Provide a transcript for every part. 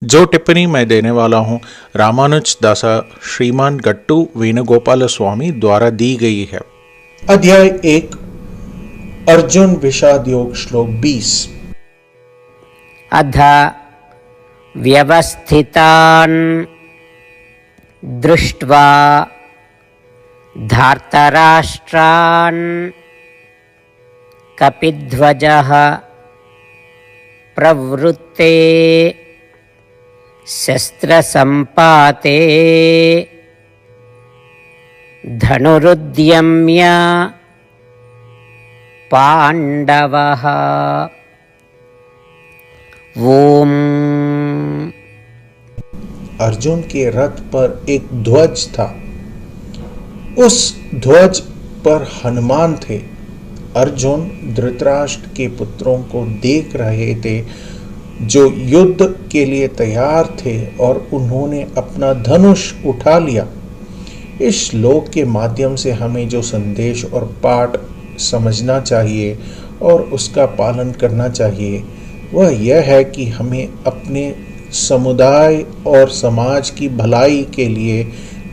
जो टिप्पणी मैं देने वाला हूँ रामानुज दासा श्रीमान गट्टू वेणुगोपाल स्वामी द्वारा दी गई है। अध्याय 1 अर्जुन विषाद योग श्लोक 20। अथ व्यवस्थितान् दृष्ट्वा धार्तराष्ट्रान् कपिध्वजः प्रवृत्ते शस्त्रसम्पाते धनुरुद्यम्य पाण्डवः ओम। अर्जुन के रथ पर एक ध्वज था। उस ध्वज पर हनुमान थे। अर्जुन धृतराष्ट्र के पुत्रों को देख रहे थे जो युद्ध के लिए तैयार थे और उन्होंने अपना धनुष उठा लिया। इस श्लोक के माध्यम से हमें जो संदेश और पाठ समझना चाहिए और उसका पालन करना चाहिए वह यह है कि हमें अपने समुदाय और समाज की भलाई के लिए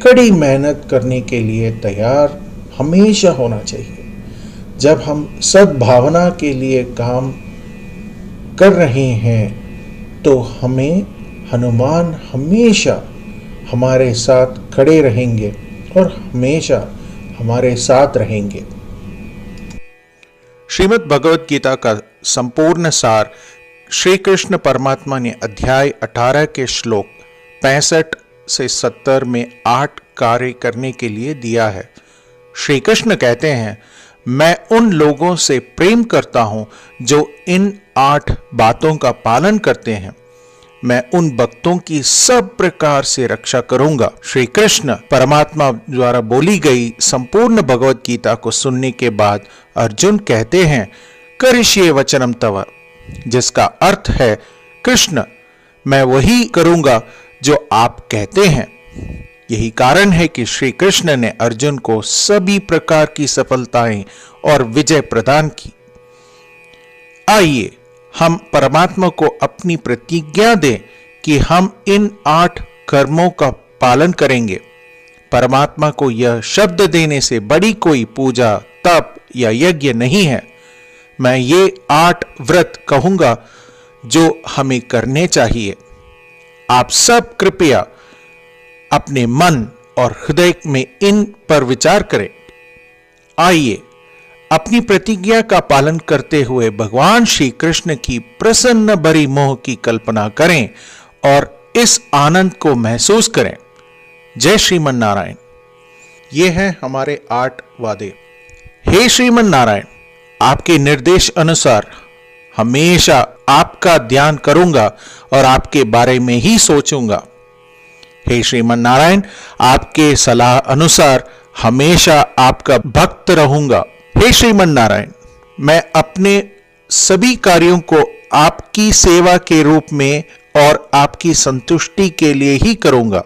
कड़ी मेहनत करने के लिए तैयार हमेशा होना चाहिए। जब हम सद्भावना के लिए काम कर रहे हैं तो हमें हनुमान हमेशा हमारे साथ खड़े रहेंगे और हमेशा हमारे साथ रहेंगे। श्रीमद् भगवत गीता का संपूर्ण सार श्री कृष्ण परमात्मा ने अध्याय 18 के श्लोक 65 से 70 में 8 कार्य करने के लिए दिया है। श्री कृष्ण कहते हैं, मैं उन लोगों से प्रेम करता हूं जो इन 8 बातों का पालन करते हैं। मैं उन भक्तों की सब प्रकार से रक्षा करूंगा। श्री कृष्ण परमात्मा द्वारा बोली गई संपूर्ण भगवत गीता को सुनने के बाद अर्जुन कहते हैं, करिष्ये वचनम तव, जिसका अर्थ है, कृष्ण मैं वही करूंगा जो आप कहते हैं। यही कारण है कि श्री कृष्ण ने अर्जुन को सभी प्रकार की सफलताएं और विजय प्रदान की। आइए हम परमात्मा को अपनी प्रतिज्ञा दें कि हम इन 8 कर्मों का पालन करेंगे। परमात्मा को यह शब्द देने से बड़ी कोई पूजा, तप या यज्ञ नहीं है। मैं ये 8 व्रत कहूंगा जो हमें करने चाहिए। आप सब कृपया अपने मन और हृदय में इन पर विचार करें। आइए अपनी प्रतिज्ञा का पालन करते हुए भगवान श्री कृष्ण की प्रसन्न भरी मोह की कल्पना करें और इस आनंद को महसूस करें। जय श्रीमन नारायण। ये हैं हमारे 8 वादे। हे श्रीमन नारायण, आपके निर्देश अनुसार हमेशा आपका ध्यान करूंगा और आपके बारे में ही सोचूंगा। हे श्रीमन नारायण, आपके सलाह अनुसार हमेशा आपका भक्त रहूंगा। हे श्रीमन नारायण, मैं अपने सभी कार्यों को आपकी सेवा के रूप में और आपकी संतुष्टि के लिए ही करूंगा।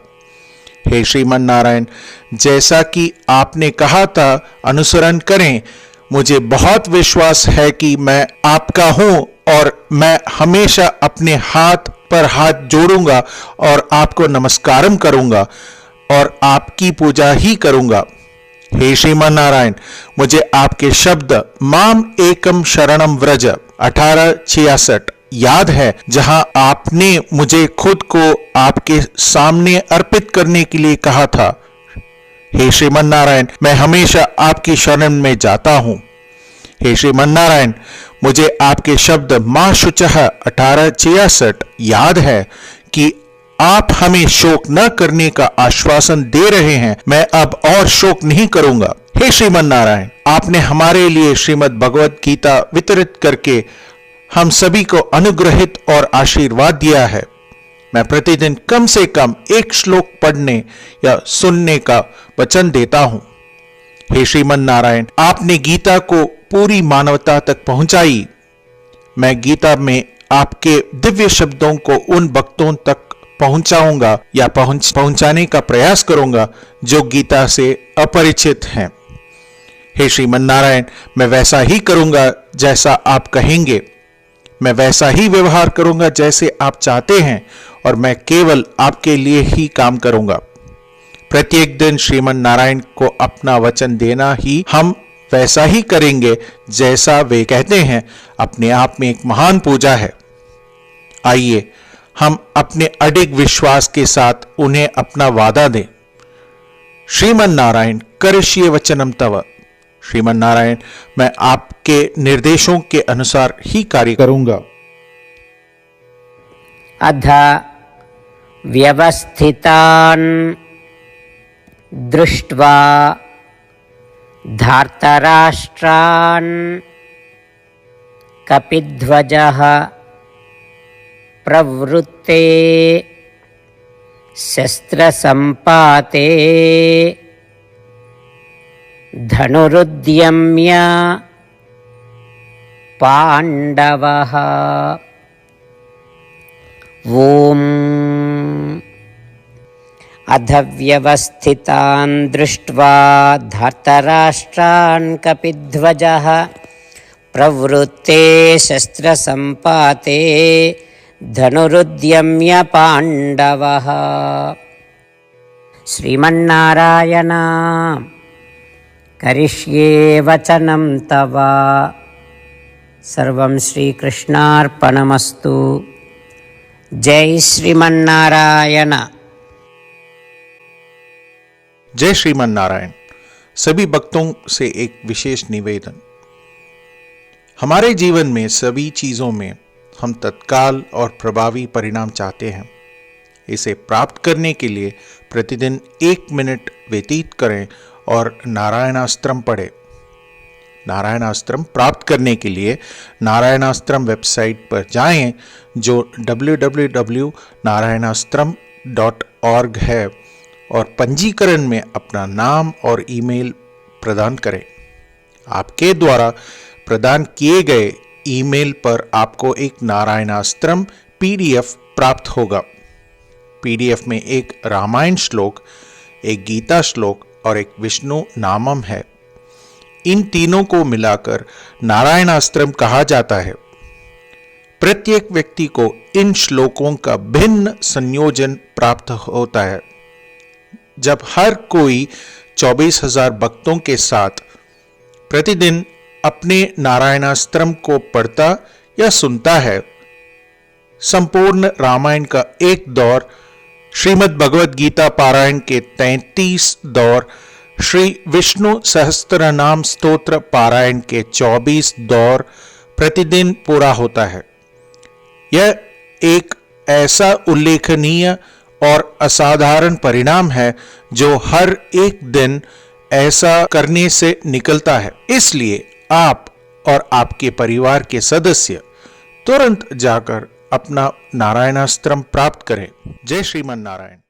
हे श्रीमन नारायण, जैसा कि आपने कहा था अनुसरण करें। मुझे बहुत विश्वास है कि मैं आपका हूं और मैं हमेशा अपने हाथ पर हाथ जोड़ूंगा और आपको नमस्कारम करूंगा और आपकी पूजा ही करूंगा। हे श्रीमान नारायण, मुझे आपके शब्द माम एकम शरणम व्रज 1866 याद है, जहां आपने मुझे खुद को आपके सामने अर्पित करने के लिए कहा था। हे श्रीमान नारायण, मैं हमेशा आपकी शरण में जाता हूं। हे श्रीमान नारायण, मुझे आपके शब्द मां शुचः 1866 याद है कि आप हमें शोक न करने का आश्वासन दे रहे हैं। मैं अब और शोक नहीं करूंगा। हे श्रीमन नारायण, आपने हमारे लिए श्रीमद् भगवत गीता वितरित करके हम सभी को अनुग्रहित और आशीर्वाद दिया है। मैं प्रतिदिन कम से कम 1 श्लोक पढ़ने या सुनने का वचन देता हूं। हे श्रीमन नारायण, आपने गीता को पूरी मानवता तक पहुंचाई। मैं गीता में आपके दिव्य शब्दों को उन भक्तों तक पहुंचाऊंगा या पहुंचाने का प्रयास करूंगा जो गीता से अपरिचित हैं। हे श्रीमन नारायण, मैं वैसा ही करूंगा जैसा आप कहेंगे। मैं वैसा ही व्यवहार करूंगा जैसे आप चाहते हैं और मैं केवल आपके लिए ही काम करूंगा। प्रत्येक दिन श्रीमन नारायण को अपना वचन देना ही हम वैसा ही करेंगे जैसा वे कहते हैं, अपने आप में एक महान पूजा है। आइए हम अपने अडिग विश्वास के साथ उन्हें अपना वादा दें। श्रीमन नारायण करिष्ये वचनम तव। श्रीमन नारायण, मैं आपके निर्देशों के अनुसार ही कार्य करूंगा। अध व्यवस्थितान् दृष्ट्वा धार्तराष्ट्रान् कपिध्वजः प्रवृत्ते शस्त्रसम्पाते धनुरुद्यम्य पाण्डवः। ओम अध व्यवस्थितान् दृष्ट्वा धार्तराष्ट्रान् कपिध्वजः प्रवृत्ते शस्त्रसम्पाते धनुरुद्यम्य पाण्डवः। श्रीमन्नारायण करिष्ये वचनं तव। सर्वं श्रीकृष्णार्पणमस्तु। जय श्रीमन्नारायण। जय श्रीमन नारायण। सभी भक्तों से एक विशेष निवेदन। हमारे जीवन में सभी चीजों में हम तत्काल और प्रभावी परिणाम चाहते हैं। इसे प्राप्त करने के लिए प्रतिदिन 1 मिनट व्यतीत करें और नारायणास्त्रम पढ़ें। नारायणास्त्रम प्राप्त करने के लिए नारायणास्त्रम वेबसाइट पर जाएं, जो www.narayanaastram.org है, और पंजीकरण में अपना नाम और ईमेल प्रदान करें। आपके द्वारा प्रदान किए गए ईमेल पर आपको एक नारायणास्त्रम पीडीएफ प्राप्त होगा। पीडीएफ में एक रामायण श्लोक, एक गीता श्लोक और एक विष्णु नामम है। इन तीनों को मिलाकर नारायणास्त्रम कहा जाता है। प्रत्येक व्यक्ति को इन श्लोकों का भिन्न संयोजन प्राप्त होता है। जब हर कोई 24,000 भक्तों के साथ प्रतिदिन अपने नारायणास्त्रम को पढ़ता या सुनता है, संपूर्ण रामायण का एक दौर, श्रीमद् भगवद गीता पारायण के 33 दौर, श्री विष्णु सहस्त्रनाम स्तोत्र पारायण के 24 दौर प्रतिदिन पूरा होता है। यह एक ऐसा उल्लेखनीय और असाधारण परिणाम है जो हर एक दिन ऐसा करने से निकलता है। इसलिए आप और आपके परिवार के सदस्य तुरंत जाकर अपना नारायणास्त्रम प्राप्त करें। जय श्रीमन नारायण।